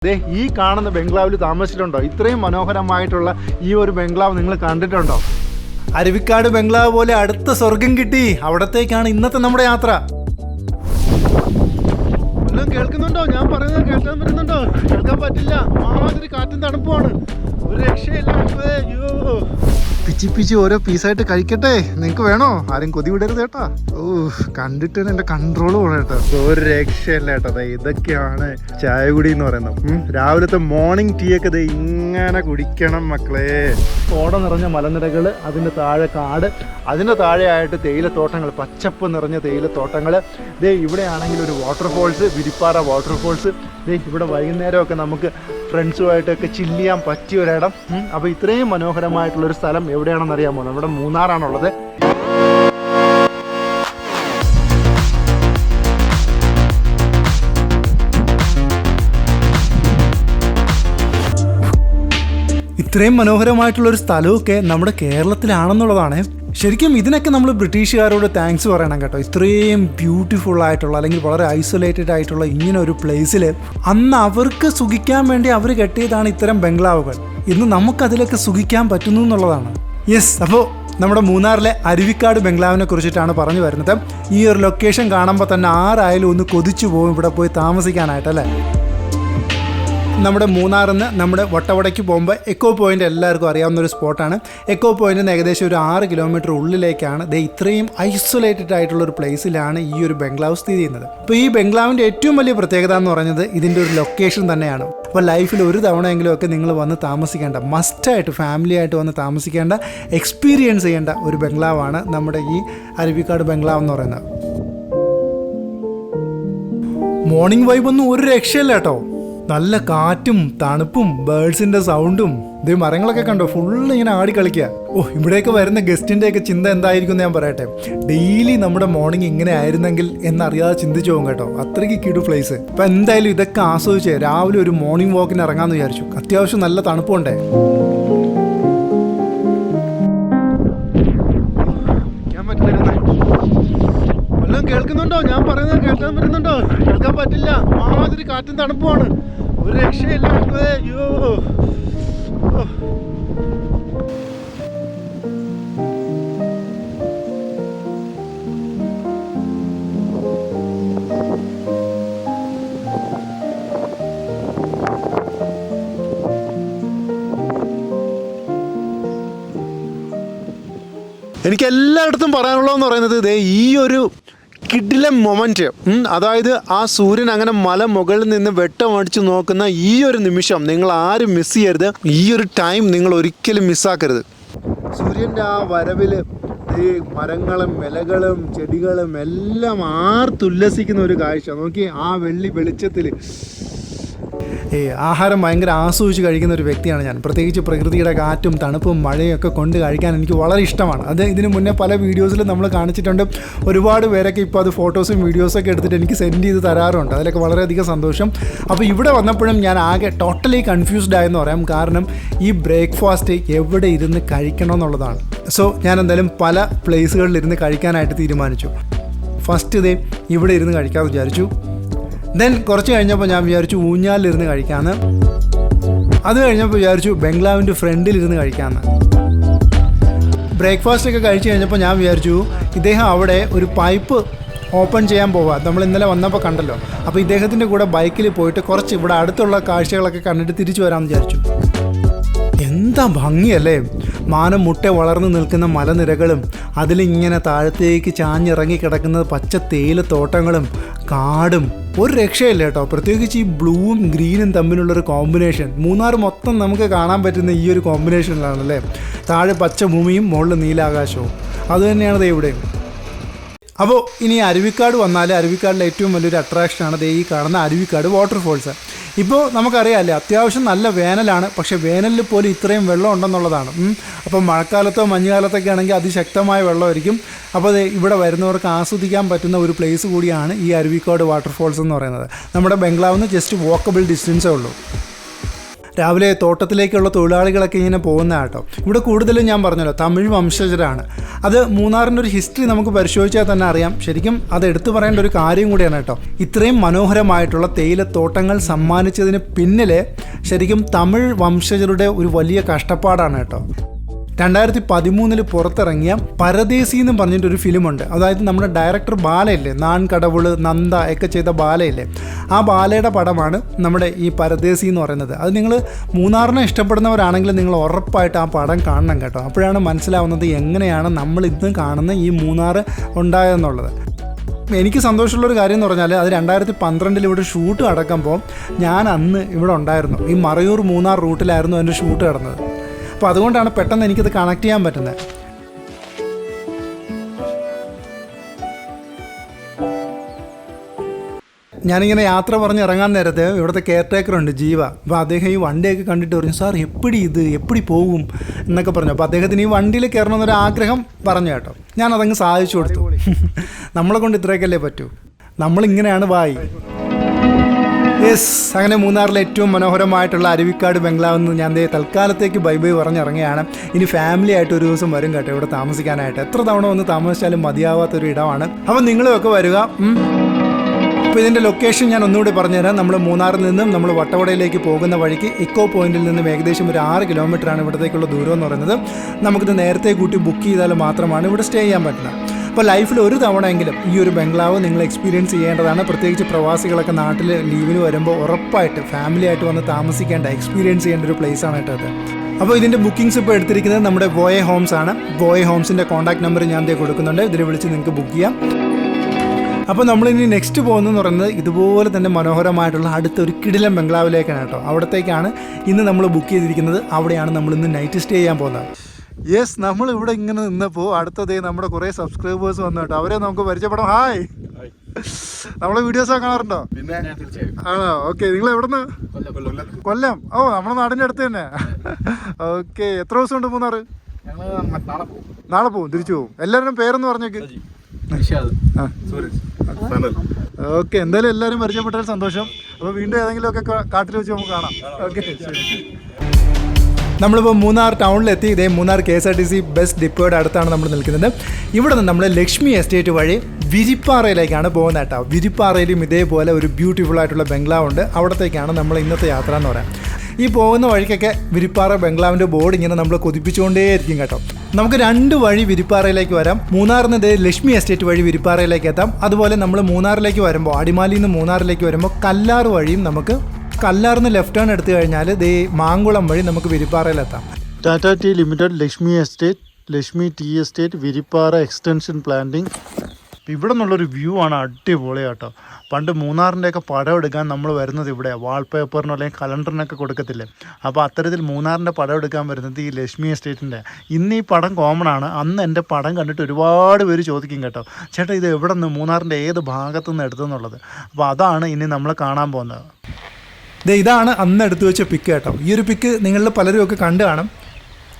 ഈ കാണുന്ന ബംഗ്ലാവിൽ താമസിച്ചിട്ടുണ്ടോ? ഇത്രയും മനോഹരമായിട്ടുള്ള ഈ ഒരു ബംഗ്ലാവ് നിങ്ങൾ കണ്ടിട്ടുണ്ടോ? അരുവിക്കാട് ബംഗ്ലാവ് പോലെ അടുത്ത സ്വർഗം കിട്ടി. അവിടത്തേക്കാണ് ഇന്നത്തെ നമ്മുടെ യാത്ര. എല്ലാം കേൾക്കുന്നുണ്ടോ? ഞാൻ പറയുന്നത് കേൾക്കാൻ പറ്റുന്നുണ്ടോ? കേൾക്കാൻ പറ്റില്ല. മാതിരി കാറ്റും തണുപ്പുമാണ്. ഒരു രക്ഷയില്ല. അയ്യോ, പിച്ചി ഓരോ പീസായിട്ട് കഴിക്കട്ടെ. നിങ്ങൾക്ക് വേണോ? ആരും കൊതി വിടരുത് കേട്ടോ. കണ്ടിട്ട് എൻ്റെ കൺട്രോൾ പോകണം കേട്ടോ. ഒരു രക്ഷയില്ല കേട്ടോ. ഇതൊക്കെയാണ് ചായ കുടി എന്ന് പറയുന്നത്. രാവിലത്തെ മോർണിംഗ് ടീ ഒക്കെ ഇങ്ങനെ കുടിക്കണം മക്കളെ. ഓട നിറഞ്ഞ മലനിരകൾ, അതിൻ്റെ താഴെ കാട്, അതിൻ്റെ താഴെയായിട്ട് തേയിലത്തോട്ടങ്ങൾ, പച്ചപ്പ് നിറഞ്ഞ തേയിലത്തോട്ടങ്ങൾ. ഇവിടെയാണെങ്കിൽ ഒരു വാട്ടർഫോൾസ്, വിരിപ്പാറ വാട്ടർഫോൾസ്. ഇവിടെ വൈകുന്നേരമൊക്കെ നമുക്ക് ഫ്രണ്ട്സുമായിട്ടൊക്കെ ചില്ല് ചെയ്യാൻ പറ്റിയ ഒരിടം. അപ്പോൾ ഇത്രയും മനോഹരമായിട്ടുള്ളൊരു സ്ഥലം എവിടെയാണെന്ന് അറിയാമോ? നമ്മുടെ മൂന്നാറാണുള്ളത്. ഇത്രയും മനോഹരമായിട്ടുള്ളൊരു സ്ഥലമൊക്കെ നമ്മുടെ കേരളത്തിലാണെന്നുള്ളതാണ്. ശരിക്കും ഇതിനൊക്കെ നമ്മൾ ബ്രിട്ടീഷുകാരോട് താങ്ക്സ് പറയണം കേട്ടോ. ഇത്രയും ബ്യൂട്ടിഫുൾ ആയിട്ടുള്ള, അല്ലെങ്കിൽ വളരെ ഐസൊലേറ്റഡ് ആയിട്ടുള്ള ഇങ്ങനെ ഒരു പ്ലേസിൽ അന്ന് അവർക്ക് സുഖിക്കാൻ വേണ്ടി അവർ കെട്ടിയതാണ് ഇത്തരം ബംഗ്ലാവുകൾ. ഇന്ന് നമുക്കതിലൊക്കെ സുഖിക്കാൻ പറ്റുന്നു എന്നുള്ളതാണ്. യെസ്, അപ്പോൾ നമ്മുടെ മൂന്നാറിലെ അരുവിക്കാട് ബംഗ്ലാവിനെ കുറിച്ചിട്ടാണ് പറഞ്ഞു വരുന്നത്. ഈ ഒരു ലൊക്കേഷൻ കാണുമ്പോൾ തന്നെ ആരായാലും ഒന്ന് കൊതിച്ചു പോകും ഇവിടെ പോയി താമസിക്കാനായിട്ടല്ലേ. നമ്മുടെ മൂന്നാറിൽ നിന്ന് നമ്മുടെ വട്ടവടയ്ക്ക് പോകുമ്പോൾ എക്കോ പോയിൻ്റ് എല്ലാവർക്കും അറിയാവുന്നൊരു സ്പോട്ടാണ്. എക്കോ പോയിൻ്റിൽ നിന്ന് ഏകദേശം ഒരു 6 കിലോമീറ്റർ ഉള്ളിലേക്കാണ് ഇത്രയും ഐസൊലേറ്റഡ് ആയിട്ടുള്ളൊരു പ്ലേസിലാണ് ഈ ഒരു ബംഗ്ലാവ് സ്ഥിതി ചെയ്യുന്നത്. അപ്പോൾ ഈ ബംഗ്ലാവിൻ്റെ ഏറ്റവും വലിയ പ്രത്യേകത എന്ന് പറയുന്നത് ഇതിൻ്റെ ഒരു ലൊക്കേഷൻ തന്നെയാണ്. അപ്പോൾ ലൈഫിൽ ഒരു തവണയെങ്കിലും ഒക്കെ നിങ്ങൾ വന്ന് താമസിക്കേണ്ട, മസ്റ്റായിട്ട് ഫാമിലി ആയിട്ട് വന്ന് താമസിക്കേണ്ട, എക്സ്പീരിയൻസ് ചെയ്യേണ്ട ഒരു ബംഗ്ലാവാണ് നമ്മുടെ ഈ അരുവിക്കാട് ബംഗ്ലാവ് എന്ന് പറയുന്നത്. മോർണിംഗ് വൈബൊന്നും ഒരു രക്ഷയില്ല കേട്ടോ. നല്ല കാറ്റും തണുപ്പും ബേർഡ്സിൻ്റെ സൗണ്ടും. മരങ്ങളൊക്കെ കണ്ടോ, ഫുള്ള് ഇങ്ങനെ ആടി കളിക്കുക. ഇവിടേക്ക് വരുന്ന ഗസ്റ്റിൻ്റെയൊക്കെ ചിന്ത എന്തായിരിക്കും എന്ന് ഞാൻ പറയട്ടെ. ഡെയിലി നമ്മുടെ മോർണിംഗ് ഇങ്ങനെ ആയിരുന്നെങ്കിൽ എന്നറിയാതെ ചിന്തിച്ചു പോകും കേട്ടോ. അത്രയ്ക്ക് കിടു പ്ലേസ്. അപ്പം എന്തായാലും ഇതൊക്കെ ആസ്വദിച്ചേ രാവിലെ ഒരു മോർണിംഗ് വാക്കിന് ഇറങ്ങാമെന്ന് വിചാരിച്ചു. അത്യാവശ്യം നല്ല തണുപ്പുണ്ടേ. എല്ലാം കേൾക്കുന്നുണ്ടോ? ഞാൻ പറയുന്നത് കേൾക്കാൻ പറ്റുന്നുണ്ടോ? കേൾക്കാൻ പറ്റില്ല. മാതിരി കാറ്റും തണുപ്പുമാണ്. ഒരു രക്ഷയില്ല. അയ്യോ, എനിക്ക് എല്ലായിടത്തും പറയാനുള്ളതെന്ന് പറയുന്നത് ഈ ഒരു കിടിലൻ മൊമെൻറ്റ്. അതായത് ആ സൂര്യൻ അങ്ങനെ മല മുകളിൽ നിന്ന് വെട്ടമടിച്ച് നോക്കുന്ന ഈ ഒരു നിമിഷം നിങ്ങൾ ആരും മിസ് ചെയ്യരുത്. ഈ ഒരു ടൈം നിങ്ങൾ ഒരിക്കലും മിസ്സാക്കരുത്. സൂര്യൻ്റെ ആ വരവിൽ ഈ മരങ്ങളും ഇലകളും ചെടികളും എല്ലാം ആർത്തുല്ലസിക്കുന്ന ഒരു കാഴ്ച നോക്കി. ആ വെളിച്ചത്തിൽ ആഹാരം ഭയങ്കര ആസ്വദിച്ച് കഴിക്കുന്ന ഒരു വ്യക്തിയാണ് ഞാൻ. പ്രത്യേകിച്ച് പ്രകൃതിയുടെ കാറ്റും തണുപ്പും മഴയും ഒക്കെ കൊണ്ട് കഴിക്കാൻ എനിക്ക് വളരെ ഇഷ്ടമാണ്. അത് ഇതിന് മുന്നേ പല വീഡിയോസിലും നമ്മൾ കാണിച്ചിട്ടുണ്ട്. ഒരുപാട് പേരൊക്കെ ഇപ്പോൾ അത് ഫോട്ടോസും വീഡിയോസൊക്കെ എടുത്തിട്ട് എനിക്ക് സെൻഡ് ചെയ്ത് തരാറുണ്ട്. അതിലൊക്കെ വളരെയധികം സന്തോഷം. അപ്പോൾ ഇവിടെ വന്നപ്പോഴും ഞാൻ ആകെ ടോട്ടലി കൺഫ്യൂസ്ഡ് ആയെന്ന് പറയാം. കാരണം ഈ ബ്രേക്ക്ഫാസ്റ്റ് എവിടെ ഇരുന്ന് കഴിക്കണം എന്നുള്ളതാണ്. സോ ഞാൻ എന്തായാലും പല പ്ലേസുകളിൽ ഇരുന്ന് കഴിക്കാനായിട്ട് തീരുമാനിച്ചു. ഫസ്റ്റ് ഇവിടെ ഇരുന്ന് കഴിക്കാമെന്ന് വിചാരിച്ചു. ദെൻ കുറച്ച് കഴിഞ്ഞപ്പോൾ ഞാൻ വിചാരിച്ചു ഊഞ്ഞാലിരുന്ന് കഴിക്കാമെന്ന്. അത് കഴിഞ്ഞപ്പോൾ വിചാരിച്ചു ബംഗ്ലാവിൻ്റെ ഫ്രണ്ടിലിരുന്ന് കഴിക്കാമെന്ന്. ബ്രേക്ക്ഫാസ്റ്റൊക്കെ കഴിച്ച് കഴിഞ്ഞപ്പോൾ ഞാൻ വിചാരിച്ചു ഇദ്ദേഹം അവിടെ ഒരു പൈപ്പ് ഓപ്പൺ ചെയ്യാൻ പോവാം. നമ്മൾ ഇന്നലെ വന്നപ്പോൾ കണ്ടല്ലോ. അപ്പോൾ ഇദ്ദേഹത്തിൻ്റെ കൂടെ ബൈക്കിൽ പോയിട്ട് കുറച്ച് ഇവിടെ അടുത്തുള്ള കാഴ്ചകളൊക്കെ കണ്ടിട്ട് തിരിച്ചു വരാമെന്ന് വിചാരിച്ചു. എന്താ ഭംഗിയല്ലേ! മാനം മുട്ട വളർന്നു നിൽക്കുന്ന മലനിരകളും അതിലിങ്ങനെ താഴത്തേക്ക് ചാഞ്ഞിറങ്ങി കിടക്കുന്ന പച്ച തേയിലത്തോട്ടങ്ങളും കാടും ഒരു രക്ഷയില്ല കേട്ടോ. പ്രത്യേകിച്ച് ഈ ബ്ലൂവും ഗ്രീനും തമ്മിലുള്ളൊരു കോമ്പിനേഷൻ. മൂന്നാർ മൊത്തം നമുക്ക് കാണാൻ പറ്റുന്ന ഈ ഒരു കോമ്പിനേഷനിലാണല്ലേ. താഴെ പച്ച ഭൂമിയും മുകളിൽ നീലാകാശവും. അതുതന്നെയാണ് ഇവിടെ. അപ്പോൾ ഇനി അരുവിക്കാട് വന്നാൽ അരുവിക്കാടിലെ ഏറ്റവും വലിയൊരു അട്രാക്ഷനാണ് ഈ കാണുന്ന അരുവിക്കാട് വാട്ടർഫോൾസ്. ഇപ്പോൾ നമുക്കറിയാമല്ലേ, അത്യാവശ്യം നല്ല വേനലാണ്. പക്ഷേ വേനലിൽ പോലും ഇത്രയും വെള്ളം ഉണ്ടെന്നുള്ളതാണ്. അപ്പോൾ മഴക്കാലത്തോ മഞ്ഞുകാലത്തൊക്കെ ആണെങ്കിൽ അതിശക്തമായ വെള്ളമായിരിക്കും. അപ്പോൾ ഇവിടെ വരുന്നവർക്ക് ആസ്വദിക്കാൻ പറ്റുന്ന ഒരു പ്ലേസ് കൂടിയാണ് ഈ അരുവിക്കാട് വാട്ടർഫോൾസ് എന്ന് പറയുന്നത്. നമ്മുടെ ബംഗ്ലാവിൽ നിന്ന് ജസ്റ്റ് വാക്കബിൾ ഡിസ്റ്റൻസേ ഉള്ളൂ. രാവിലെ തോട്ടത്തിലേക്കുള്ള തൊഴിലാളികളൊക്കെ ഇങ്ങനെ പോകുന്ന കേട്ടോ. ഇവിടെ കൂടുതലും ഞാൻ പറഞ്ഞല്ലോ തമിഴ് വംശജരാണ്. അത് മൂന്നാറിൻ്റെ ഒരു ഹിസ്റ്ററി നമുക്ക് പരിശോധിച്ചാൽ തന്നെ അറിയാം. ശരിക്കും അത് എടുത്തു പറയേണ്ട ഒരു കാര്യം കൂടിയാണ് കേട്ടോ. ഇത്രയും മനോഹരമായിട്ടുള്ള തേയിലത്തോട്ടങ്ങൾ സമ്മാനിച്ചതിന് പിന്നിലെ ശരിക്കും തമിഴ് വംശജരുടെ ഒരു വലിയ കഷ്ടപ്പാടാണ് കേട്ടോ. 2013 പുറത്തിറങ്ങിയ പരദേശി എന്ന് പറഞ്ഞിട്ടൊരു ഫിലിമുണ്ട്. അതായത് നമ്മുടെ ഡയറക്ടർ ബാലയില്ലേ, നാൻ കടവുള് നന്ദ ഒക്കെ ചെയ്ത ബാലയില്ലേ, ആ ബാലയുടെ പടമാണ് നമ്മുടെ ഈ പരദേശി എന്ന് പറയുന്നത്. അത് നിങ്ങൾ മൂന്നാറിനെ ഇഷ്ടപ്പെടുന്നവരാണെങ്കിൽ നിങ്ങൾ ഉറപ്പായിട്ട് ആ പടം കാണണം കേട്ടോ. അപ്പോഴാണ് മനസ്സിലാവുന്നത് എങ്ങനെയാണ് നമ്മൾ ഇന്ന് കാണുന്ന ഈ മൂന്നാർ ഉണ്ടായതെന്നുള്ളത്. എനിക്ക് സന്തോഷമുള്ളൊരു കാര്യം എന്ന് പറഞ്ഞാൽ അത് 2012 ഇവിടെ ഷൂട്ട് നടക്കുമ്പോൾ ഞാൻ അന്ന് ഇവിടെ ഉണ്ടായിരുന്നു. ഈ മറയൂർ മൂന്നാർ റൂട്ടിലായിരുന്നു അതിൻ്റെ ഷൂട്ട് നടന്നത്. അപ്പോൾ അതുകൊണ്ടാണ് പെട്ടെന്ന് എനിക്കത് കണക്ട് ചെയ്യാൻ പറ്റുന്നത്. ഞാനിങ്ങനെ യാത്ര പറഞ്ഞ് ഇറങ്ങാൻ നേരത്തെ ഇവിടുത്തെ കെയർ ടേക്കറുണ്ട് ജീവ. അപ്പോൾ അദ്ദേഹം ഈ വണ്ടിയൊക്കെ കണ്ടിട്ട് പറഞ്ഞു, സാർ എപ്പിടി പോകും എന്നൊക്കെ പറഞ്ഞു. അപ്പോൾ അദ്ദേഹത്തിന് ഈ വണ്ടിയിൽ കയറണമെന്നൊരു ആഗ്രഹം പറഞ്ഞു കേട്ടോ. ഞാനതങ്ങ് സാധിച്ചു കൊടുത്തു. നമ്മളെ കൊണ്ട് ഇത്രയൊക്കെയല്ലേ പറ്റൂ, നമ്മളിങ്ങനെയാണ് ബായ്. യെസ്, അങ്ങനെ മൂന്നാറിലെ ഏറ്റവും മനോഹരമായിട്ടുള്ള അരുവിക്കാട് ബംഗ്ലാവ് എന്ന് ഞാൻ തൽക്കാലത്തേക്ക് ബൈ പറഞ്ഞിറങ്ങുകയാണ്. ഇനി ഫാമിലി ആയിട്ട് ഒരു ദിവസം വരും കേട്ടോ ഇവിടെ താമസിക്കാനായിട്ട്. എത്ര തവണ വന്ന് താമസിച്ചാലും മതിയാവാത്തൊരു ഇടമാണ്. അപ്പം നിങ്ങളുമൊക്കെ വരിക. അപ്പോൾ ഇതിൻ്റെ ലൊക്കേഷൻ ഞാൻ ഒന്നുകൂടി പറഞ്ഞുതരാം. നമ്മൾ മൂന്നാറിൽ നിന്നും നമ്മൾ വട്ടവടയിലേക്ക് പോകുന്ന വഴിക്ക് ഇക്കോ പോയിന്റിൽ നിന്നും ഏകദേശം ഒരു 6 കിലോമീറ്ററാണ് ഇവിടത്തേക്കുള്ള ദൂരം എന്ന് പറയുന്നത്. നമുക്കിത് നേരത്തെ കൂട്ടി ബുക്ക് ചെയ്താൽ മാത്രമാണ് ഇവിടെ സ്റ്റേ ചെയ്യാൻ പറ്റുന്നത്. അപ്പോൾ ലൈഫിൽ ഒരു തവണയെങ്കിലും ഈ ഒരു ബംഗ്ലാവ് നിങ്ങൾ എക്സ്പീരിയൻസ് ചെയ്യേണ്ടതാണ്. പ്രത്യേകിച്ച് പ്രവാസികളൊക്കെ നാട്ടിൽ ലീവിന് വരുമ്പോൾ ഉറപ്പായിട്ട് ഫാമിലി ആയിട്ട് വന്ന് താമസിക്കേണ്ട, എക്സ്പീരിയൻസ് ചെയ്യേണ്ട ഒരു പ്ലേസ് ആണ് കേട്ടോ അത്. അപ്പോൾ ഇതിൻ്റെ ബുക്കിംഗ്സ് ഇപ്പോൾ എടുത്തിരിക്കുന്നത് നമ്മുടെ വോയെ ഹോംസ് ആണ്. വോയെ ഹോംസിൻ്റെ കോൺടാക്ട് നമ്പർ ഞാൻ കൊടുക്കുന്നുണ്ട്. ഇതിൽ വിളിച്ച് നിങ്ങൾക്ക് ബുക്ക് ചെയ്യാം. അപ്പോൾ നമ്മളിനി നെക്സ്റ്റ് പോകുന്നതെന്ന് പറയുന്നത് ഇതുപോലെ തന്നെ മനോഹരമായിട്ടുള്ള അടുത്തൊരു കിടിലൻ ബംഗ്ലാവിലേക്കാണ് കേട്ടോ. അവിടത്തേക്കാണ് ഇന്ന് നമ്മൾ ബുക്ക് ചെയ്തിരിക്കുന്നത്. അവിടെയാണ് നമ്മൾ ഇന്ന് നൈറ്റ് സ്റ്റേ ചെയ്യാൻ പോകുന്നത്. യെസ്, നമ്മൾ ഇവിടെ ഇങ്ങനെ നിന്നപ്പോൾ അടുത്തതേ നമ്മുടെ കുറേ സബ്സ്ക്രൈബേഴ്സ് വന്നു കേട്ടോ. അവരെ നമുക്ക് പരിചയപ്പെടാം. ഹായ്, നമ്മളെ വീഡിയോസൊക്കെ കാണാറുണ്ടോ? ആണോ? ഓക്കെ, നിങ്ങൾ എവിടുന്ന്? കൊല്ലം. ഓ, നമ്മുടെ നാടിൻ്റെ അടുത്ത് തന്നെ. ഓക്കെ, എത്ര ദിവസം ഉണ്ട് മൂന്നാറ്? നാളെ പോവും, തിരിച്ചു പോവും. എല്ലാവരും പേരെന്ന് പറഞ്ഞേക്ക്. ഓക്കെ, എന്തായാലും എല്ലാവരും പരിചയപ്പെട്ടാൽ സന്തോഷം. അപ്പോൾ വീണ്ടും ഏതെങ്കിലും ഒക്കെ കാട്ടിൽ വെച്ച് നമുക്ക് കാണാം. ഓക്കെ, നമ്മളിപ്പോൾ മൂന്നാർ ടൗണിലെത്തി. ഇതേ മൂന്നാർ KSRTC ബസ് ഡിപ്പോയുടെ അടുത്താണ് നമ്മൾ നിൽക്കുന്നത്. ഇവിടെ നിന്ന് നമ്മൾ ലക്ഷ്മി എസ്റ്റേറ്റ് വഴി വിരിപ്പാറയിലേക്കാണ് പോകുന്നത് കേട്ടോ. വിരിപ്പാറയിലും ഇതേപോലെ ഒരു ബ്യൂട്ടിഫുൾ ആയിട്ടുള്ള ബംഗ്ലാവ് ഉണ്ട്. അവിടത്തേക്കാണ് നമ്മൾ ഇന്നത്തെ യാത്ര എന്ന് പറയാം. ഈ പോകുന്ന വഴിക്കൊക്കെ വിരിപ്പാറ ബംഗ്ലാവിൻ്റെ ബോർഡ് ഇങ്ങനെ നമ്മൾ കൊതിപ്പിച്ചുകൊണ്ടേയിരിക്കും കേട്ടോ. നമുക്ക് 2 വഴി വിരിപ്പാറയിലേക്ക് വരാം. മൂന്നാറിൽ നിന്ന് ലക്ഷ്മി എസ്റ്റേറ്റ് വഴി വിരിപ്പാറയിലേക്ക് എത്താം. അതുപോലെ നമ്മൾ മൂന്നാറിലേക്ക് വരുമ്പോൾ, അടിമാലിയിൽ നിന്ന് മൂന്നാറിലേക്ക് വരുമ്പോൾ കല്ലാർ വഴിയും നമുക്ക് കല്ലാറിന്ന് ലെഫ്റ്റ് ടേൺ എടുത്തു കഴിഞ്ഞാൽ മാങ്കുളം വഴി നമുക്ക് വിരിപ്പാറയിലെത്താം. Tata tea limited, Lakshmi estate, Lakshmi tea estate, Viripara extension planting. ഇവിടെ നിന്നുള്ളൊരു വ്യൂ ആണ് അടിപൊളി കേട്ടോ. പണ്ട് മൂന്നാറിൻ്റെയൊക്കെ പടം എടുക്കാൻ നമ്മൾ വരുന്നത് ഇവിടെ വാൾപേപ്പറിനോ അല്ലെങ്കിൽ കലണ്ടറിനൊക്കെ കൊടുക്കത്തില്ലേ, അപ്പോൾ അത്തരത്തിൽ മൂന്നാറിൻ്റെ പടം എടുക്കാൻ വരുന്നത് ഈ ലക്ഷ്മി എസ്റ്റേറ്റിൻ്റെ. ഇന്ന് ഈ പടം കോമൺ ആണ്. അന്ന് എൻ്റെ പടം കണ്ടിട്ട് ഒരുപാട് പേര് ചോദിക്കും കേട്ടോ, ചേട്ടാ ഇത് എവിടെ നിന്ന്, മൂന്നാറിൻ്റെ ഏത് ഭാഗത്തു നിന്ന് എടുത്തെന്നുള്ളത്. അപ്പോൾ അതാണ് ഇനി നമ്മൾ കാണാൻ പോകുന്നത്. ഇതാണ് അന്ന് എടുത്തു വെച്ച പിക്ക് കേട്ടോ. ഈ ഒരു പിക്ക് നിങ്ങളിൽ പലരും ഒക്കെ കണ്ടു കാണും.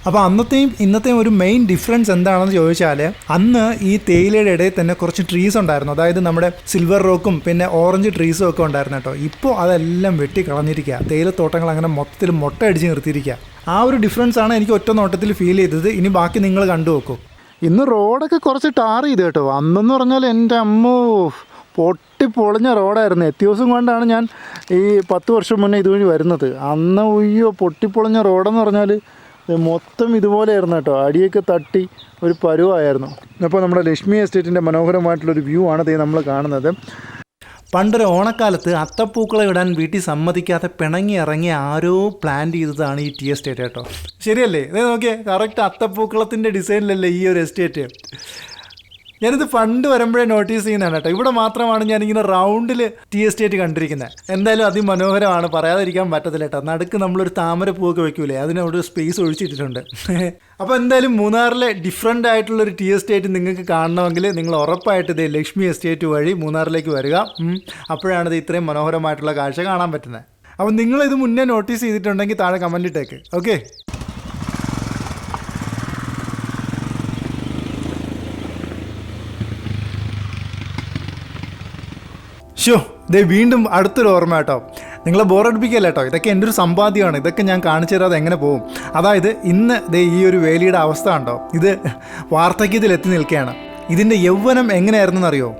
അപ്പോൾ അന്നത്തെയും ഇന്നത്തെയും ഒരു മെയിൻ ഡിഫറൻസ് എന്താണെന്ന് ചോദിച്ചാൽ, അന്ന് ഈ തേയിലയുടെ ഇടയിൽ തന്നെ കുറച്ച് ട്രീസ് ഉണ്ടായിരുന്നു. അതായത് നമ്മുടെ സിൽവർ റോക്കും പിന്നെ ഓറഞ്ച് ട്രീസും ഒക്കെ ഉണ്ടായിരുന്നു കേട്ടോ. ഇപ്പോൾ അതെല്ലാം വെട്ടി കളഞ്ഞിരിക്കുക. തേയിലത്തോട്ടങ്ങൾ അങ്ങനെ മൊത്തത്തിൽ മൊട്ട അടിച്ച് നിർത്തിയിരിക്കുക. ആ ഒരു ഡിഫറൻസ് ആണ് എനിക്ക് ഒറ്റ നോട്ടത്തിൽ ഫീൽ ചെയ്തത്. ഇനി ബാക്കി നിങ്ങൾ കണ്ടു നോക്കൂ. ഇന്ന് റോഡൊക്കെ കുറച്ച് ടാർ ചെയ്ത് കേട്ടോ. അന്നെന്ന് പറഞ്ഞാൽ എൻ്റെ അമ്മോ പൊട്ടിപ്പൊളിഞ്ഞ റോഡായിരുന്നു. ദിവസം കൊണ്ടാണ് ഞാൻ ഈ 10 വർഷം മുന്നേ ഇതുവഴി വരുന്നത്. അന്ന് പൊട്ടിപ്പൊളിഞ്ഞ റോഡെന്ന് പറഞ്ഞാൽ മൊത്തം ഇതുപോലെയായിരുന്നു കേട്ടോ. അടിയൊക്കെ തട്ടി ഒരു പരുവായിരുന്നു. അപ്പോൾ നമ്മുടെ ലക്ഷ്മി എസ്റ്റേറ്റിൻ്റെ മനോഹരമായിട്ടുള്ളൊരു വ്യൂ ആണ് നമ്മൾ കാണുന്നത്. പണ്ടൊരു ഓണക്കാലത്ത് അത്തപ്പൂക്കളെ ഇടാൻ വീട്ടിൽ സമ്മതിക്കാതെ പിണങ്ങി ഇറങ്ങി ആരോ പ്ലാൻ ചെയ്തതാണ് ഈ ടീ എസ്റ്റേറ്റ് കേട്ടോ. ശരിയല്ലേ? ഇതേ നോക്കിയേ, കറക്റ്റ് അത്തപ്പൂക്കളത്തിൻ്റെ ഡിസൈനിലല്ലേ ഈ ഒരു എസ്റ്റേറ്റ്. ഞാനിത് പണ്ട് വരുമ്പോഴേ നോട്ടീസ് ചെയ്യുന്നതാണ് കേട്ടോ. ഇവിടെ മാത്രമാണ് ഞാനിങ്ങനെ റൗണ്ടിൽ ടീ എസ്റ്റേറ്റ് കണ്ടിരിക്കുന്നത്. എന്തായാലും അതിമനോഹരമാണ്, പറയാതിരിക്കാൻ പറ്റത്തില്ല കേട്ടോ. നടുക്ക് നമ്മളൊരു താമരപ്പൂവൊക്കെ വെക്കൂലേ, അതിനൊരു സ്പേസ് ഒഴിച്ചിട്ടിട്ടുണ്ട്. അപ്പോൾ എന്തായാലും മൂന്നാറിലെ ഡിഫറെൻ്റ് ആയിട്ടുള്ളൊരു ടീ എസ്റ്റേറ്റ് നിങ്ങൾക്ക് കാണണമെങ്കിൽ നിങ്ങൾ ഉറപ്പായിട്ട് ഇതേ ലക്ഷ്മി എസ്റ്റേറ്റ് വഴി മൂന്നാറിലേക്ക് വരിക. അപ്പോഴാണ് ഇത് ഇത്രയും മനോഹരമായിട്ടുള്ള കാഴ്ച കാണാൻ പറ്റുന്നത്. അപ്പോൾ നിങ്ങളിത് മുന്നേ നോട്ടീസ് ചെയ്തിട്ടുണ്ടെങ്കിൽ താഴെ കമൻ്റ് ഇട്ടേക്ക്. ഓക്കെ, വീണ്ടും അടുത്തൊരു ഓർമ്മ കേട്ടോ. നിങ്ങളെ ബോറടിപ്പിക്കല്ല കേട്ടോ, ഇതൊക്കെ എൻ്റെ ഒരു സമ്പാദ്യമാണ്. ഇതൊക്കെ ഞാൻ കാണിച്ചു തരാതെ എങ്ങനെ പോകും. അതായത് ഇന്ന് ദേ ഈ ഒരു വേലിയുടെ അവസ്ഥ ഉണ്ടോ, ഇത് വാർദ്ധക്യത്തിലെത്തി നിൽക്കുകയാണ്. ഇതിൻ്റെ യൗവനം എങ്ങനെയായിരുന്നെന്നറിയോ?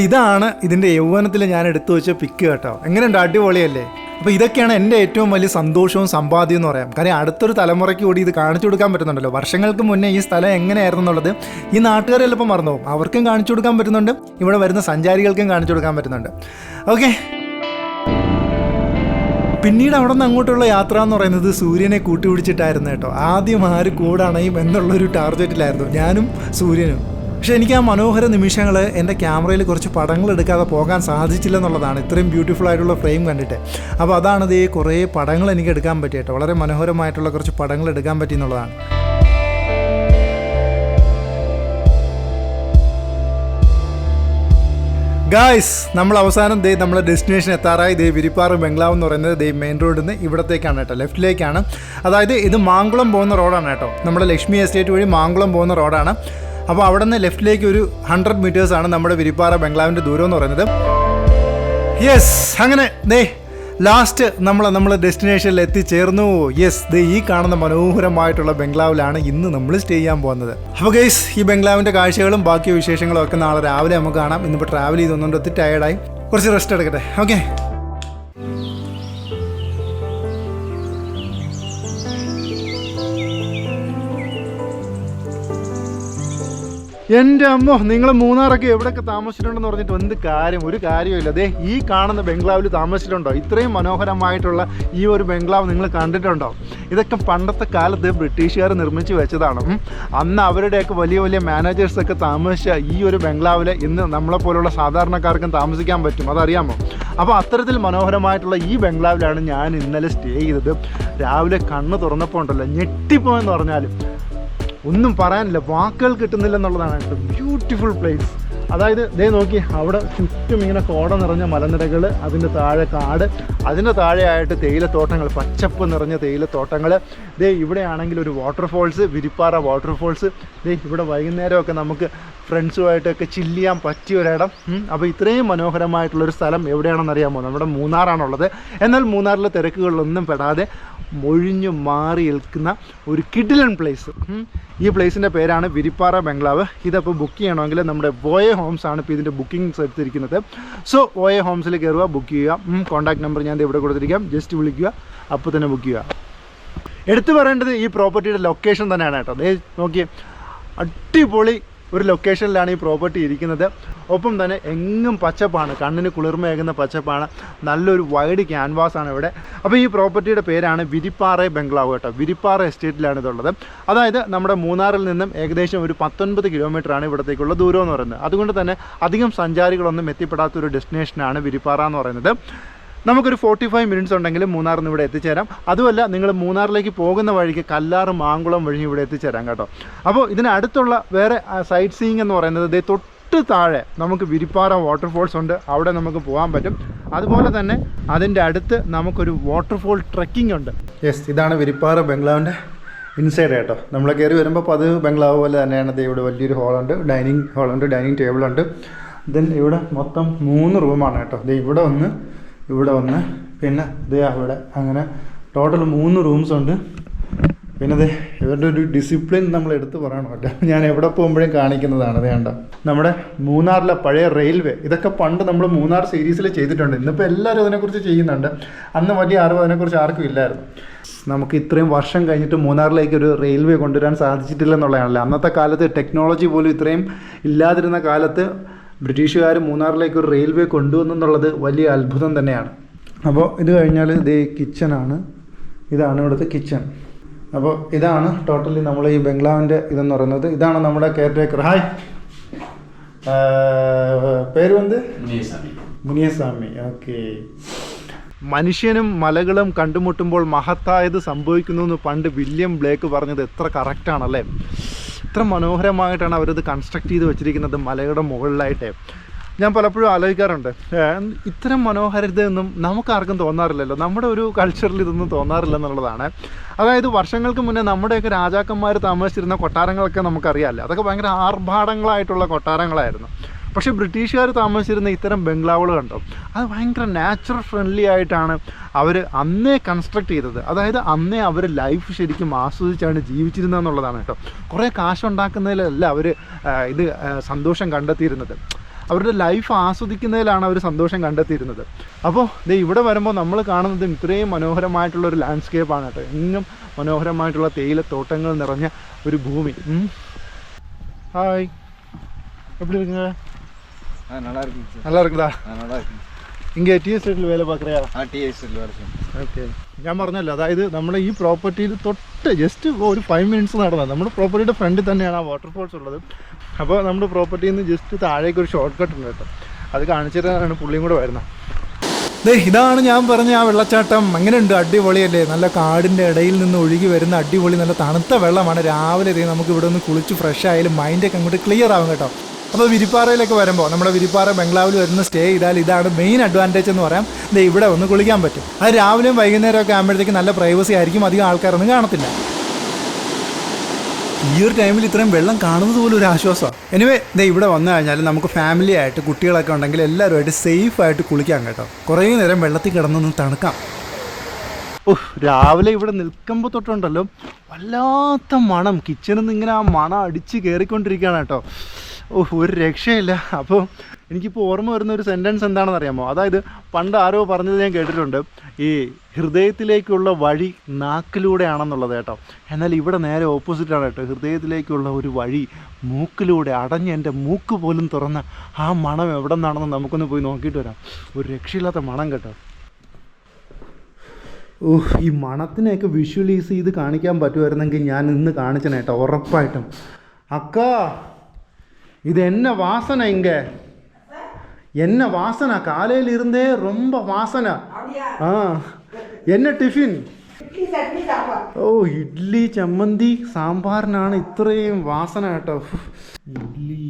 ഇതാണ് ഇതിൻ്റെ യൗവനത്തിൽ ഞാൻ എടുത്തു വെച്ച പിക്ക് കേട്ടോ. എങ്ങനെയുണ്ട്, അടിപൊളിയല്ലേ? അപ്പോൾ ഇതൊക്കെയാണ് എൻ്റെ ഏറ്റവും വലിയ സന്തോഷവും സമ്പാദ്യം എന്ന് പറയാം. കാര്യം അടുത്തൊരു തലമുറയ്ക്ക് കൂടി ഇത് കാണിച്ചു കൊടുക്കാൻ പറ്റുന്നുണ്ടല്ലോ. വർഷങ്ങൾക്ക് മുന്നേ ഈ സ്ഥലം എങ്ങനെയായിരുന്നു എന്നുള്ളത് ഈ നാട്ടുകാർ ചിലപ്പോൾ മറന്നു പോകും. അവർക്കും കാണിച്ചു കൊടുക്കാൻ പറ്റുന്നുണ്ട്, ഇവിടെ വരുന്ന സഞ്ചാരികൾക്കും കാണിച്ചു കൊടുക്കാൻ പറ്റുന്നുണ്ട്. ഓക്കെ, പിന്നീട് അവിടെ നിന്ന് അങ്ങോട്ടുള്ള യാത്ര എന്ന് പറയുന്നത് സൂര്യനെ കൂട്ടിപ്പിടിച്ചിട്ടായിരുന്നു കേട്ടോ. ആദ്യം ആര് കൂടണയും എന്നുള്ളൊരു ടാർഗറ്റിലായിരുന്നു ഞാനും സൂര്യനും. പക്ഷേ എനിക്ക് ആ മനോഹര നിമിഷങ്ങൾ എൻ്റെ ക്യാമറയിൽ കുറച്ച് പടങ്ങൾ എടുക്കാതെ പോകാൻ സാധിച്ചില്ല എന്നുള്ളതാണ്, ഇത്രയും ബ്യൂട്ടിഫുൾ ആയിട്ടുള്ള ഫ്രെയിം കണ്ടിട്ട്. അപ്പോൾ അതാണത്, കുറേ പടങ്ങൾ എനിക്ക് എടുക്കാൻ പറ്റിയിട്ട്, വളരെ മനോഹരമായിട്ടുള്ള കുറച്ച് പടങ്ങൾ എടുക്കാൻ പറ്റി എന്നുള്ളതാണ്. ഗായ്സ്, നമ്മൾ അവസാനം നമ്മളെ ഡെസ്റ്റിനേഷൻ എത്താറായി. വിരിപ്പാറ ബംഗ്ലാവ് എന്ന് പറയുന്നത് മെയിൻ റോഡിൽ നിന്ന് ഇവിടത്തേക്കാണ് കേട്ടോ, ലെഫ്റ്റിലേക്കാണ്. അതായത് ഇത് മാങ്കുളം പോകുന്ന റോഡാണ് കേട്ടോ, നമ്മുടെ ലക്ഷ്മി എസ്റ്റേറ്റ് വഴി മാങ്കുളം പോകുന്ന റോഡാണ്. അപ്പോൾ അവിടെ നിന്ന് ലെഫ്റ്റിലേക്ക് ഒരു 100 മീറ്റേഴ്സാണ് നമ്മുടെ വിരിപ്പാറ ബംഗ്ലാവിൻ്റെ ദൂരം എന്ന് പറയുന്നത്. യെസ്, അങ്ങനെ ലാസ്റ്റ് നമ്മൾ ഡെസ്റ്റിനേഷനിൽ എത്തിച്ചേർന്നു. യെസ്, ഈ കാണുന്ന മനോഹരമായിട്ടുള്ള ബംഗ്ലാവിലാണ് ഇന്ന് നമ്മൾ സ്റ്റേ ചെയ്യാൻ പോകുന്നത്. അപ്പോൾ ഗൈസ്, ഈ ബംഗ്ലാവിൻ്റെ കാഴ്ചകളും ബാക്കി വിശേഷങ്ങളും ഒക്കെ നാളെ രാവിലെ നമുക്ക് കാണാം. ഇന്നിപ്പോൾ ട്രാവൽ ചെയ്തൊന്നുകൊണ്ട് ഒത്തിരി ടയേർഡായി, കുറച്ച് റെസ്റ്റ് എടുക്കട്ടെ. ഓക്കെ, എൻ്റെ അമ്മോ, നിങ്ങൾ മൂന്നാറൊക്കെ എവിടെയൊക്കെ താമസിച്ചിട്ടുണ്ടെന്ന് പറഞ്ഞിട്ട് എന്ത് കാര്യം, ഒരു കാര്യമില്ല. ഈ കാണുന്ന ബംഗ്ലാവിൽ താമസിച്ചിട്ടുണ്ടോ? ഇത്രയും മനോഹരമായിട്ടുള്ള ഈ ഒരു ബംഗ്ലാവ് നിങ്ങൾ കണ്ടിട്ടുണ്ടോ? ഇതൊക്കെ പണ്ടത്തെ കാലത്ത് ബ്രിട്ടീഷുകാർ നിർമ്മിച്ച് വെച്ചതാണ്. അന്ന് അവരുടെയൊക്കെ വലിയ വലിയ മാനേജേഴ്സൊക്കെ താമസിച്ച ഈ ഒരു ബംഗ്ലാവിൽ ഇന്ന് നമ്മളെപ്പോലുള്ള സാധാരണക്കാർക്കും താമസിക്കാൻ പറ്റും, അതറിയാമോ? അപ്പോൾ അത്തരത്തിൽ മനോഹരമായിട്ടുള്ള ഈ ബംഗ്ലാവിലാണ് ഞാൻ ഇന്നലെ സ്റ്റേ ചെയ്തത്. രാവിലെ കണ്ണ് തുറന്നപ്പോൾ ഉണ്ടല്ലോ, ഞെട്ടിപ്പോയെന്ന് പറഞ്ഞാലും ഒന്നും പറയാനില്ല, വാക്കുകൾ കിട്ടുന്നില്ല എന്നുള്ളതാണ്. Beautiful place. അതായത് നോക്കി, അവിടെ ചുറ്റും ഇങ്ങനെ കോട നിറഞ്ഞ മലനിരകൾ, അതിൻ്റെ താഴെ കാട്, അതിൻ്റെ താഴെയായിട്ട് തേയിലത്തോട്ടങ്ങൾ, പച്ചപ്പ് നിറഞ്ഞ തേയിലത്തോട്ടങ്ങൾ. ഇവിടെയാണെങ്കിൽ ഒരു വാട്ടർഫോൾസ്, വിരിപ്പാറ വാട്ടർഫോൾസ്. ഇവിടെ വൈകുന്നേരമൊക്കെ നമുക്ക് ഫ്രണ്ട്സുമായിട്ടൊക്കെ ചില്ല് ചെയ്യാൻ പറ്റിയ ഒരിടം. അപ്പോൾ ഇത്രയും മനോഹരമായിട്ടുള്ളൊരു സ്ഥലം എവിടെയാണെന്നറിയാമോ? നമ്മുടെ മൂന്നാറാണുള്ളത്. എന്നാൽ മൂന്നാറിലെ തിരക്കുകളിലൊന്നും പെടാതെ ഒഴിഞ്ഞു മാറി നിൽക്കുന്ന ഒരു കിഡിലൻ പ്ലേസ്. ഈ പ്ലേസിൻ്റെ പേരാണ് വിരിപ്പാറ ബംഗ്ലാവ്. ഇതപ്പോൾ ബുക്ക് ചെയ്യണമെങ്കിൽ നമ്മുടെ വോയ ഹോംസ് ആണ് ഇപ്പോൾ ഇതിൻ്റെ ബുക്കിംഗ്സ് എടുത്തിരിക്കുന്നത്. സോ വോയ ഹോംസിൽ കയറുക, ബുക്ക് ചെയ്യുക. കോൺടാക്ട് നമ്പർ ഞാൻ ഇവിടെ കൊടുത്തിരിക്കാം, ജസ്റ്റ് വിളിക്കുക, അപ്പോൾ തന്നെ ബുക്ക് ചെയ്യുക. എടുത്തു പറയേണ്ടത് ഈ പ്രോപ്പർട്ടിയുടെ ലൊക്കേഷൻ തന്നെയാണ് കേട്ടോ. നോക്കിയേ, അടിപൊളി ഒരു ലൊക്കേഷനിലാണ് ഈ പ്രോപ്പർട്ടി ഇരിക്കുന്നത്. ഒപ്പം തന്നെ എങ്ങും പച്ചപ്പാണ്, കണ്ണിന് കുളിർമയേകുന്ന പച്ചപ്പാണ്, നല്ലൊരു വൈഡ് ക്യാൻവാസാണ് ഇവിടെ. അപ്പോൾ ഈ പ്രോപ്പർട്ടിയുടെ പേരാണ് വിരിപ്പാറ ബംഗ്ലാവ് കേട്ടോ. വിരിപ്പാറ എസ്റ്റേറ്റിലാണ് ഇതുള്ളത്. അതായത് നമ്മുടെ മൂന്നാറിൽ നിന്നും ഏകദേശം ഒരു 19 കിലോമീറ്ററാണ് ഇവിടത്തേക്കുള്ള ദൂരം എന്ന് പറയുന്നത്. അതുകൊണ്ട് തന്നെ അധികം സഞ്ചാരികളൊന്നും എത്തിപ്പെടാത്തൊരു ഡെസ്റ്റിനേഷനാണ് വിരിപ്പാറ എന്ന് പറയുന്നത്. നമുക്കൊരു 45 മിനിറ്റ്സ് ഉണ്ടെങ്കിലും മൂന്നാറിൽ നിന്ന് ഇവിടെ എത്തിച്ചേരാം. അതുമല്ല, നിങ്ങൾ മൂന്നാറിലേക്ക് പോകുന്ന വഴിക്ക് കല്ലാറ് മാങ്കുളം വഴി ഇവിടെ എത്തിച്ചേരാം കേട്ടോ. അപ്പോൾ ഇതിനടുത്തുള്ള വേറെ സൈറ്റ് സീയിങ് എന്ന് പറയുന്നത് തൊട്ട് താഴെ നമുക്ക് വിരിപ്പാറ വാട്ടർഫോൾസ് ഉണ്ട്, അവിടെ നമുക്ക് പോകാൻ പറ്റും. അതുപോലെ തന്നെ അതിൻ്റെ അടുത്ത് നമുക്കൊരു വാട്ടർഫോൾ ട്രെക്കിംഗ് ഉണ്ട്. യെസ്, ഇതാണ് വിരിപ്പാറ ബംഗ്ലാവിൻ്റെ ഇൻസൈഡ് കേട്ടോ. നമ്മൾ കയറി വരുമ്പോൾ അത് ബംഗ്ലാവ് പോലെ തന്നെയാണ്. ഇവിടെ വലിയൊരു ഹോളുണ്ട്, ഡൈനിങ് ഹോളുണ്ട്, ഡൈനിങ് ടേബിളുണ്ട്. ദെൻ ഇവിടെ മൊത്തം 3 റൂമാണ് കേട്ടോ. ഇവിടെ ഒന്ന് പിന്നെ അവിടെ, അങ്ങനെ ടോട്ടൽ 3 റൂംസ് ഉണ്ട്. പിന്നെ ഇവരുടെ ഒരു ഡിസിപ്ലിൻ നമ്മൾ എടുത്ത് പറയണം കേട്ടോ. ഞാൻ എവിടെ പോകുമ്പോഴും കാണിക്കുന്നതാണ്. വേണ്ട, നമ്മുടെ മൂന്നാറിലെ പഴയ റെയിൽവേ, ഇതൊക്കെ പണ്ട് നമ്മൾ മൂന്നാർ സീരീസിൽ ചെയ്തിട്ടുണ്ട്. ഇന്നിപ്പോൾ എല്ലാവരും അതിനെക്കുറിച്ച് ചെയ്യുന്നുണ്ട്. അന്ന് വലിയ അറിവ് അതിനെക്കുറിച്ച് ആർക്കും ഇല്ലായിരുന്നു. നമുക്ക് ഇത്രയും വർഷം കഴിഞ്ഞിട്ട് മൂന്നാറിലേക്ക് ഒരു റെയിൽവേ കൊണ്ടുവരാൻ സാധിച്ചിട്ടില്ല എന്നുള്ളതാണല്ലോ. അന്നത്തെ കാലത്ത് ടെക്നോളജി പോലും ഇത്രയും ഇല്ലാതിരുന്ന കാലത്ത് ബ്രിട്ടീഷുകാർ മൂന്നാറിലേക്ക് ഒരു റെയിൽവേ കൊണ്ടുവന്നെന്നുള്ളത് വലിയ അത്ഭുതം തന്നെയാണ്. അപ്പോൾ ഇത് കഴിഞ്ഞാൽ കിച്ചണാണ്. ഇതാണ് ഇവിടുത്തെ കിച്ചൺ. അപ്പോൾ ഇതാണ് ടോട്ടലി നമ്മൾ ഈ ബംഗ്ലാവിൻ്റെ ഇതെന്ന് പറയുന്നത്. ഇതാണ് നമ്മുടെ കെയർ ടേക്കർ. ഹായ്, പേര് വന്ന് മുനിയസ്വാമി. ഓക്കെ. മനുഷ്യനും മലകളും കണ്ടുമുട്ടുമ്പോൾ മഹത്തായത് സംഭവിക്കുന്നു എന്ന് പണ്ട് വില്യം ബ്ലേക്ക് പറഞ്ഞത് എത്ര കറക്റ്റാണല്ലേ. ഇത്ര മനോഹരമായിട്ടാണ് അവരത് കൺസ്ട്രക്ട് ചെയ്ത് വെച്ചിരിക്കുന്നത് മലയുടെ മുകളിലായിട്ട്. ഞാൻ പലപ്പോഴും ആലോചിക്കാറുണ്ട്, ഇത്തരം മനോഹാരിതയൊന്നും നമുക്കാർക്കും തോന്നാറില്ലല്ലോ. നമ്മുടെ ഒരു കൾച്ചറിൽ ഇതൊന്നും തോന്നാറില്ല എന്നുള്ളതാണ്. അതായത് വർഷങ്ങൾക്ക് മുന്നേ നമ്മുടെയൊക്കെ രാജാക്കന്മാർ താമസിച്ചിരുന്ന കൊട്ടാരങ്ങളൊക്കെ നമുക്കറിയാമല്ലോ. അതൊക്കെ ഭയങ്കര ആർഭാടങ്ങളായിട്ടുള്ള കൊട്ടാരങ്ങളായിരുന്നു. പക്ഷേ ബ്രിട്ടീഷുകാർ താമസിച്ചിരുന്ന ഇത്തരം ബംഗ്ലാവുകൾ കണ്ടോ, അത് ഭയങ്കര നാച്ചുറൽ ഫ്രണ്ട്ലി ആയിട്ടാണ് അവർ അന്നേ കൺസ്ട്രക്ട് ചെയ്തത്. അതായത് അന്നേ അവർ ലൈഫ് ശരിക്കും ആസ്വദിച്ചാണ് ജീവിച്ചിരുന്നതെന്നുള്ളതാണ് കേട്ടോ. കുറേ കാശുണ്ടാക്കുന്നതിലല്ല അവർ സന്തോഷം കണ്ടെത്തിയിരുന്നത്, അവരുടെ ലൈഫ് ആസ്വദിക്കുന്നതിലാണ് അവർ സന്തോഷം കണ്ടെത്തിയിരുന്നത്. അപ്പോൾ ഇവിടെ വരുമ്പോൾ നമ്മൾ കാണുന്നത് ഇത്രയും മനോഹരമായിട്ടുള്ളൊരു ലാൻഡ്സ്കേപ്പാണ് കേട്ടോ. എങ്ങും മനോഹരമായിട്ടുള്ള തേയിലത്തോട്ടങ്ങൾ നിറഞ്ഞ ഒരു ഭൂമി. ഹായ്, எப்படி இருக்குங்க? நல்லா இருக்கு. நல்லா இருக்குதா? நல்லா இருக்கு. இங்கே டி எஸ்டேட்டில் வேலை பார்க்குறியா? ടി എസ്റ്റേറ്റിൽ വർക്ക് ചെയ്യുന്നു. ഓക്കെ, ഞാൻ പറഞ്ഞല്ലോ, അതായത് നമ്മുടെ ഈ പ്രോപ്പർട്ടിയിൽ തൊട്ട് ജസ്റ്റ് ഒരു 5 മിനിറ്റ്സ് നടന്നത്. നമ്മുടെ പ്രോപ്പർട്ടിയുടെ ഫ്രണ്ടിൽ തന്നെയാണ് ആ വാട്ടർഫോൾസ് ഉള്ളത്. അപ്പോൾ നമ്മുടെ പ്രോപ്പർട്ടിയിൽ നിന്ന് ജസ്റ്റ് താഴേക്ക് ഒരു ഷോർട്ട് കട്ട് ഉണ്ട് കേട്ടോ, അത് കാണിച്ചിട്ടാണ് പുള്ളിയും കൂടെ വരുന്നത്. ഇതാണ് ഞാൻ പറഞ്ഞ ആ വെള്ളച്ചാട്ടം. അങ്ങനെയുണ്ട്, അടിപൊളിയല്ലേ? നല്ല കാടിൻ്റെ ഇടയിൽ നിന്ന് ഒഴുകി വരുന്ന അടിപൊളി നല്ല തണുത്ത വെള്ളമാണ്. രാവിലെ നമുക്ക് ഇവിടെ നിന്ന് കുളിച്ച് ഫ്രഷ് ആയാലും മൈൻഡൊക്കെ അങ്ങോട്ട് ക്ലിയർ ആവും കേട്ടോ. അപ്പോൾ വിരിപ്പാറയിലൊക്കെ വരുമ്പോൾ നമ്മുടെ വിരിപ്പാറ ബംഗ്ലാവിൽ വരുന്ന സ്റ്റേ ചെയ്താൽ ഇതാണ് മെയിൻ അഡ്വാൻറ്റേജ് എന്ന് പറയാം. ഇവിടെ ഒന്ന് കുളിക്കാൻ പറ്റും. അത് രാവിലെയും വൈകുന്നേരമൊക്കെ ആകുമ്പോഴത്തേക്ക് നല്ല പ്രൈവസി ആയിരിക്കും, അധികം ആൾക്കാരൊന്നും കാണത്തില്ല. ഈ ഒരു ടൈമിൽ ഇത്രയും വെള്ളം കാണുന്നത് പോലും ഒരു ആശ്വാസമാണ്. എനിവേ ഇവിടെ വന്നു കഴിഞ്ഞാൽ നമുക്ക് ഫാമിലി ആയിട്ട് കുട്ടികളൊക്കെ ഉണ്ടെങ്കിൽ എല്ലാവരുമായിട്ട് സേഫായിട്ട് കുളിക്കാം കേട്ടോ. കുറേ നേരം വെള്ളത്തിൽ കിടന്നൊന്ന് തണുക്കാം. രാവിലെ ഇവിടെ നിൽക്കുമ്പോൾ തൊട്ടുണ്ടല്ലോ വല്ലാത്ത മണം, കിച്ചണിൽ നിന്ന് ഇങ്ങനെ ആ മണം അടിച്ച് കയറിക്കൊണ്ടിരിക്കുകയാണ് കേട്ടോ. ഒരു രക്ഷയില്ല. അപ്പോൾ എനിക്കിപ്പോൾ ഓർമ്മ വരുന്ന ഒരു സെൻറ്റൻസ് എന്താണെന്ന് അറിയാമോ? അതായത് പണ്ട് ആരോ പറഞ്ഞത് ഞാൻ കേട്ടിട്ടുണ്ട്, ഈ ഹൃദയത്തിലേക്കുള്ള വഴി നാക്കിലൂടെയാണെന്നുള്ളത് കേട്ടോ. എന്നാൽ ഇവിടെ നേരെ ഓപ്പോസിറ്റാണ് കേട്ടോ. ഹൃദയത്തിലേക്കുള്ള ഒരു വഴി മൂക്കിലൂടെ, അടഞ്ഞ് എൻ്റെ മൂക്ക് പോലും തുറന്ന ആ മണം എവിടെ നിന്നാണെന്ന് നമുക്കൊന്ന് പോയി നോക്കിയിട്ട് വരാം. ഒരു രക്ഷയില്ലാത്ത മണം കേട്ടോ. ഈ മണത്തിനെയൊക്കെ വിഷ്വലൈസ് ചെയ്ത് കാണിക്കാൻ പറ്റുമായിരുന്നെങ്കിൽ ഞാൻ ഇന്ന് കാണിച്ചനെ കേട്ടോ, ഉറപ്പായിട്ടും. അക്കാ, இது என்ன வாசனை? இங்க என்ன வாசனை? காலையில் இருந்தே ரொம்ப வாசனை. என்ன டிஃபின்? ഇഡ്ഡലി ചമ്മന്തി സാമ്പാറിനാണ് ഇത്രയും വാസന കേട്ടോ. ഇഡ്ഡലി,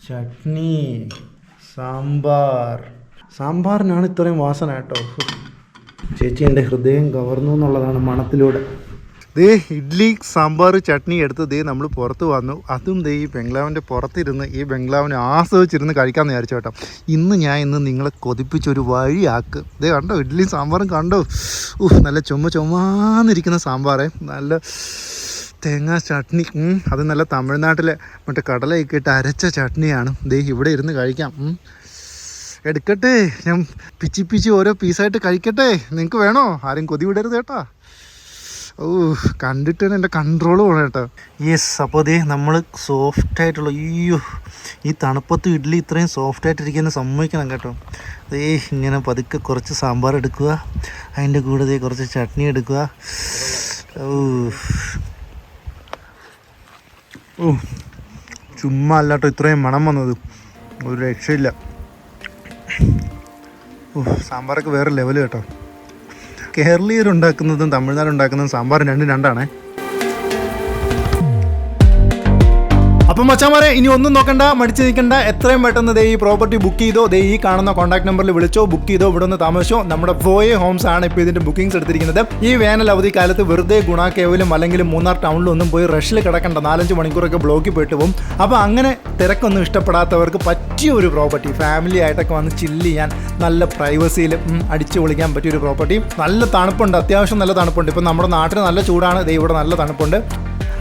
ചട്നി, സാമ്പാറിനാണ് ഇത്രയും വാസന കേട്ടോ. ചേച്ചി എൻ്റെ ഹൃദയം കവർന്നു എന്നുള്ളതാണ് മണത്തിലൂടെ. ഇഡ്ഡലി സാമ്പാർ ചട്നി എടുത്ത് നമ്മൾ പുറത്ത് വന്നു. അതും ഈ ബംഗ്ലാവിൻ്റെ പുറത്തിരുന്ന് ഈ ബംഗ്ലാവിനെ ആസ്വദിച്ചിരുന്ന് കഴിക്കാമെന്ന് വിചാരിച്ചു കേട്ടോ. ഇന്ന് നിങ്ങളെ കൊതിപ്പിച്ചൊരു വഴിയാക്ക്. കണ്ടോ, ഇഡ്ഡലിയും സാമ്പാറും കണ്ടോ? നല്ല ചുമ്മാന്നിരിക്കുന്ന സാമ്പാറേ, നല്ല തേങ്ങാ ചട്നി, അത് നല്ല തമിഴ്നാട്ടിലെ മറ്റേ കടലയൊക്കെ ഇട്ട് അരച്ച ചട്നിയാണ്. ഇവിടെ ഇരുന്ന് കഴിക്കാം. എടുക്കട്ടെ, ഞാൻ പിച്ചി ഓരോ പീസായിട്ട് കഴിക്കട്ടെ. നിങ്ങൾക്ക് വേണോ? ആരും കൊതി വിടരുത് കേട്ടോ. കണ്ടിട്ട് തന്നെ എൻ്റെ കൺട്രോൾ പോകണം കേട്ടോ. യെസ്, അപ്പോൾ നമ്മൾ സോഫ്റ്റായിട്ടുള്ള, ഈ തണുപ്പത്ത് ഇഡ്ഡലി ഇത്രയും സോഫ്റ്റായിട്ടിരിക്കുന്ന സമ്മതിക്കണം കേട്ടോ. ഇങ്ങനെ പതുക്കെ കുറച്ച് സാമ്പാർ എടുക്കുക, അതിൻ്റെ കൂടെ കുറച്ച് ചട്നി എടുക്കുക. ചുമ്മാ അല്ലാട്ടോ ഇത്രയും മണം വന്നത്, ഒരു രക്ഷയില്ല. സാമ്പാറൊക്കെ വേറെ ലെവൽ കേട്ടോ. കേരളീയരുണ്ടാക്കുന്നതും തമിഴ്നാടുണ്ടാക്കുന്നതും സാമ്പാറും രണ്ടാണേ. അപ്പം മച്ചാമാരെ, ഇനി ഒന്നും നോക്കണ്ട, മടിച്ച് നിൽക്കണ്ട, എത്രയും പെട്ടെന്ന് ഈ പ്രോപ്പർട്ടി ബുക്ക് ചെയ്തോ. ഈ കാണുന്ന കോൺടാക്ട് നമ്പറിൽ വിളിച്ചോ, ബുക്ക് ചെയ്തോ, ഇവിടെ ഒന്ന് താമസിച്ചോ. നമ്മുടെ ഫോയെ ഹോംസ് ആണ് ഇപ്പോൾ ഇതിൻ്റെ ബുക്കിംഗ്സ് എടുത്തിരിക്കുന്നത്. ഈ വേനൽ അവധി കാലത്ത് വെറുതെ ഗുണാക്കേവിലും അല്ലെങ്കിൽ മൂന്നാർ ടൗണിലൊന്നും പോയി റഷിൽ കിടക്കണ്ട, 4-5 മണിക്കൂറൊക്കെ ബ്ലോക്കിൽ പോയിട്ട് പോകും. അപ്പോൾ അങ്ങനെ തിരക്കൊന്നും ഇഷ്ടപ്പെടാത്തവർക്ക് പറ്റിയ ഒരു പ്രോപ്പർട്ടി, ഫാമിലി ആയിട്ടൊക്കെ വന്ന് ചില്ല് ചെയ്യാൻ, നല്ല പ്രൈവസിയിൽ അടിച്ചു പൊളിക്കാൻ പറ്റിയൊരു പ്രോപ്പർട്ടി. നല്ല തണുപ്പുണ്ട്, അത്യാവശ്യം നല്ല തണുപ്പുണ്ട്. ഇപ്പം നമ്മുടെ നാട്ടിൽ നല്ല ചൂടാണ്, ഇവിടെ നല്ല തണുപ്പുണ്ട്.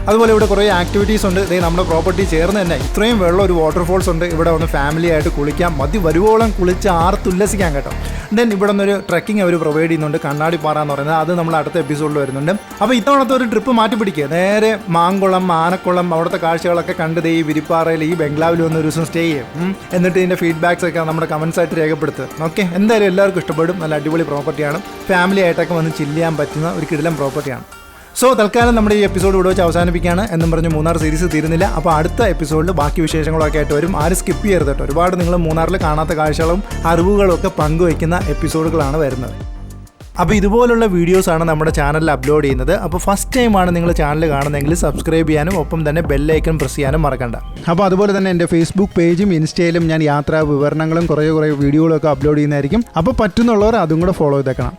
അതുപോലെ ഇവിടെ കുറേ ആക്ടിവിറ്റീസ് ഉണ്ട്. നമ്മുടെ പ്രോപ്പർട്ടി ചേർന്ന് തന്നെ ഇത്രയും വെള്ളം, ഒരു വാട്ടർഫോൾസ് ഉണ്ട്. ഇവിടെ വന്ന് ഫാമിലി ആയിട്ട് കുളിക്കാം, വരുവോളം കുളിച്ച് ആർത്തുല്ലസിക്കാം കേട്ടോ. ദെൻ ഇവിടെ നിന്നൊരു ട്രക്കിംഗ് അവർ പ്രൊവൈഡ് ചെയ്യുന്നുണ്ട്, കണ്ണാടിപ്പാറ എന്ന് പറയുന്നത്. അത് നമ്മൾ അടുത്ത എപ്പിസോഡിൽ വരുന്നുണ്ട്. അപ്പോൾ ഇത്തവണത്തെ ഒരു ട്രിപ്പ് മാറ്റി പിടിക്കുക, നേരെ മാങ്കുളം, ആനക്കുളം, അവിടുത്തെ കാഴ്ചകളൊക്കെ കണ്ട് ഈ വിരിപ്പാറയിൽ ഈ ബംഗ്ലാവിൽ വന്ന് ഒരു ദിവസം സ്റ്റേ ചെയ്യും. എന്നിട്ട് ഇതിൻ്റെ ഫീഡ്ബാക്സ് ഒക്കെ നമ്മുടെ കമൻസ് ആയിട്ട് രേഖപ്പെടുത്തുക. ഓക്കെ, എന്തായാലും എല്ലാവർക്കും ഇഷ്ടപ്പെടും. നല്ല അടിപൊളി പ്രോപ്പർട്ടിയാണ്, ഫാമിലി ആയിട്ടൊക്കെ വന്ന് ചില്ല് ചെയ്യാൻ പറ്റുന്ന ഒരു കിടിലം പ്രോപ്പർട്ടിയാണ്. സോ തൽക്കാലം നമ്മുടെ ഈ എപ്പിസോഡ് ഇവിടെ വെച്ച് അവസാനിപ്പിക്കുകയാണ്. എന്നും പറഞ്ഞ് മൂന്നാർ സീരീസ് തീരുന്നില്ല. അപ്പോൾ അടുത്ത എപ്പിസോഡിൽ ബാക്കി വിശേഷങ്ങളൊക്കെ ആയിട്ട് വരും. ആരും സ്കിപ്പ് ചെയ്യരുത് കേട്ടോ. ഒരുപാട് നിങ്ങൾ മൂന്നാറിൽ കാണാത്ത കാഴ്ചകളും അറിവുകളും ഒക്കെ പങ്കുവയ്ക്കുന്ന എപ്പിസോഡുകളാണ് വരുന്നത്. അപ്പോൾ ഇതുപോലുള്ള വീഡിയോസാണ് നമ്മുടെ ചാനലിൽ അപ്ലോഡ് ചെയ്യുന്നത്. അപ്പോൾ ഫസ്റ്റ് ടൈമാണ് നിങ്ങൾ ചാനൽ കാണുന്നതെങ്കിൽ സബ്സ്ക്രൈബ് ചെയ്യാനും ഒപ്പം തന്നെ ബെല്ലൈക്കൺ പ്രസ് ചെയ്യാനും മറക്കണ്ട. അപ്പോൾ അതുപോലെ തന്നെ എൻ്റെ ഫേസ്ബുക്ക് പേജും ഇൻസ്റ്റയിലും ഞാൻ യാത്രാ വിവരണങ്ങളും കുറേ വീഡിയോകളൊക്കെ അപ്ലോഡ് ചെയ്യുന്നതായിരിക്കും. അപ്പോൾ പറ്റുന്നുള്ളവർ അതും കൂടെ ഫോളോ ചെയ്തേക്കണം.